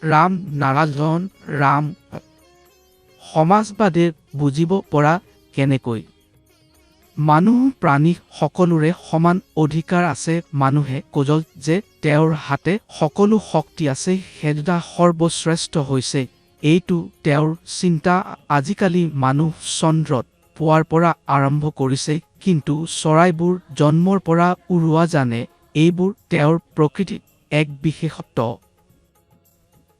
ৰাম নাৰায়ণ ৰাম সমাজবাদে বুজিব পৰা কেনেকৈ মানুহ প্ৰাণী সকলোৰে সমান অধিকাৰ আছে মানুহে কজল যে তেওঁৰ হাতে সকলো শক্তি আছে সেইটা সৰ্বশ্ৰেষ্ঠ হৈছে এইটো তেওঁৰ চিন্তা আজিকালি মানুহ চন্দ্ৰত পোৱাৰ পৰা আৰম্ভ কৰিছে কিন্তু চৰাইবোৰ জন্মৰ পৰা উৰুৱা জানে এইবোৰ তেওঁৰ প্ৰকৃতিত এক বিশেষত্ব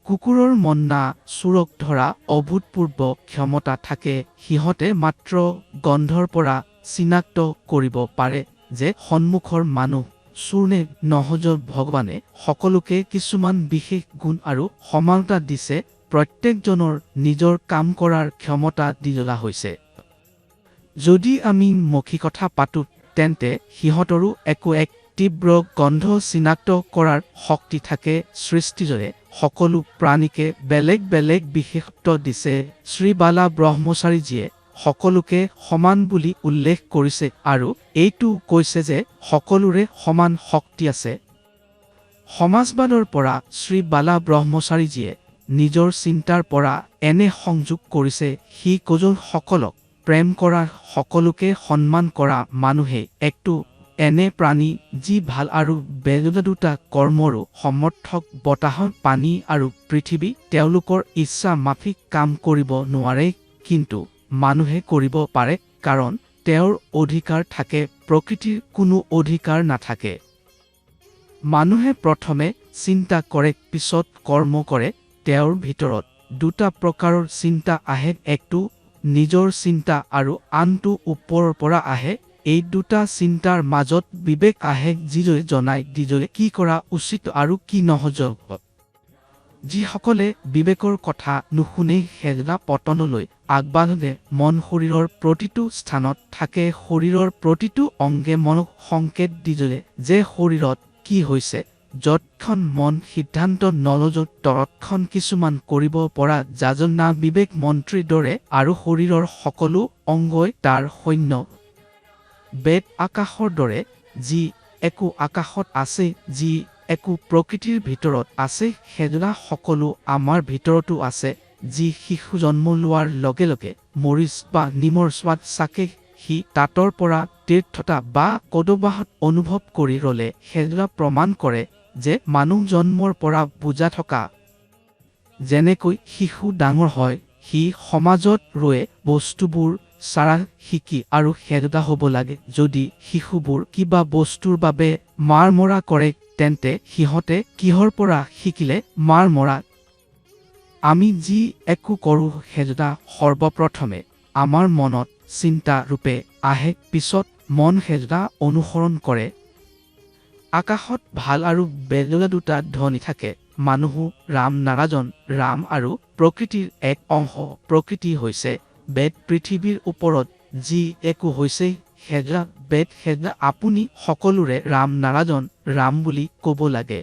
কুকুৰৰ মন্না চোৰক ধৰা অভূতপূৰ্ব ক্ষমতা থাকে সিহঁতে মাত্ৰ গন্ধৰ পৰা চিনাক্ত কৰিব পাৰে যে সন্মুখৰ মানুহ চোৰনে নহজ ভগৱানে সকলোকে কিছুমান বিশেষ গুণ আৰু সমানতা দিছে প্ৰত্যেকজনৰ নিজৰ কাম কৰাৰ ক্ষমতা দি দিয়া হৈছে যদি আমি মৌখিকতা পাতো তেন্তে সিহঁতৰো এক তীব্ৰ গন্ধ চিনাক্ত কৰাৰ শক্তি থাকে সৃষ্টিজৰে সকলো প্ৰাণীকে বেলেগ বেলেগ বিশেষত্ব দিছে শ্ৰী বালা ব্ৰহ্মচাৰীজীয়ে সকলোকে সমান বুলি উল্লেখ কৰিছে আৰু এইটো কৈছে যে সকলোৰে সমান শক্তি আছে সমাজবাদৰ পৰা শ্ৰী বালা ব্ৰহ্মচাৰীজীয়ে নিজৰ চিন্তাৰ পৰা এনে সংযোগ কৰিছে সি কজন সকলক প্ৰেম কৰা সকলোকে সন্মান কৰা মানুহে একটো এনে প্ৰাণী যি ভাল আৰু বেয়া দুটা কৰ্মৰো সমৰ্থক বতাহ পানী আৰু পৃথিৱী তেওঁলোকৰ ইচ্ছা মাফিক কাম কৰিব নোৱাৰে কিন্তু মানুহে কৰিব পাৰে কাৰণ তেওঁৰ অধিকাৰ থাকে প্ৰকৃতিৰ কোনো অধিকাৰ নাথাকে মানুহে প্ৰথমে চিন্তা কৰে পিছত কৰ্ম কৰে তেওঁৰ ভিতৰত দুটা প্ৰকাৰৰ চিন্তা আহে একটো নিজৰ চিন্তা আৰু আনটো ওপৰৰ পৰা আহে এই দুটা চিন্তাৰ মাজত বিবেক আহে যিজনে জনাই দিজনে কি কৰা উচিত আৰু কি নহজ যিসকলে বিবেকৰ কথা নুশুনে হেজনা পতনলৈ আগবাঢ়ে মন শৰীৰৰ প্ৰতিটো স্থানত থাকে শৰীৰৰ প্ৰতিটো অংগে মনক সংকেত দিজনে যে শৰীৰত কি হৈছে যতখন মন সিদ্ধান্ত নলয় ততখন কিছুমান কৰিব পৰা যাজনা বিবেক মন্ত্ৰীৰ দৰে আৰু শৰীৰৰ সকলো অংগই তাৰ সৈন্য বেদ আকাশৰ দৰে যি একো আকাশত আছে যি একো প্ৰকৃতিৰ ভিতৰত আছে সেজনা সকলো আমাৰ ভিতৰতো আছে যি শিশু জন্ম লোৱাৰ লগে লগে মৰিচ বা নিমৰ স্বাদ চাকে সি তাতৰ পৰা তীৰ্থতা বা কদবাহত অনুভৱ কৰি ৰলে সেজনা প্ৰমাণ কৰে যে মানুহ জন্মৰ পৰা বুজা থকা যেনেকৈ শিশু ডাঙৰ হয় সি সমাজত ৰৈ বস্তুবোৰ সাৰা শিকি আৰু সেজনা হ'ব লাগে যদি শিশুবোৰ কিবা বস্তুৰ বাবে মাৰ মৰা কৰে তেন্তে সিহঁতে কিহৰ পৰা শিকিলে মাৰ মৰা আমি যি একো কৰো সেজনা সৰ্বপ্ৰথমে আমাৰ মনত চিন্তা ৰূপে আহে পিছত মন সেজনা অনুসৰণ কৰে আকাশত ভাল আৰু বেয়া দুটা ধ্বনি থাকে মানুহ ৰাম নাৰায়ণ ৰাম আৰু প্ৰকৃতিৰ এক অংশ প্ৰকৃতি হৈছে বেদ পৃথিৱীৰ ওপৰত যি একো হৈছে সেজনা বেদ সেজনা আপুনি সকলোৰে ৰাম নাৰায়ণ ৰাম বুলি ক'ব লাগে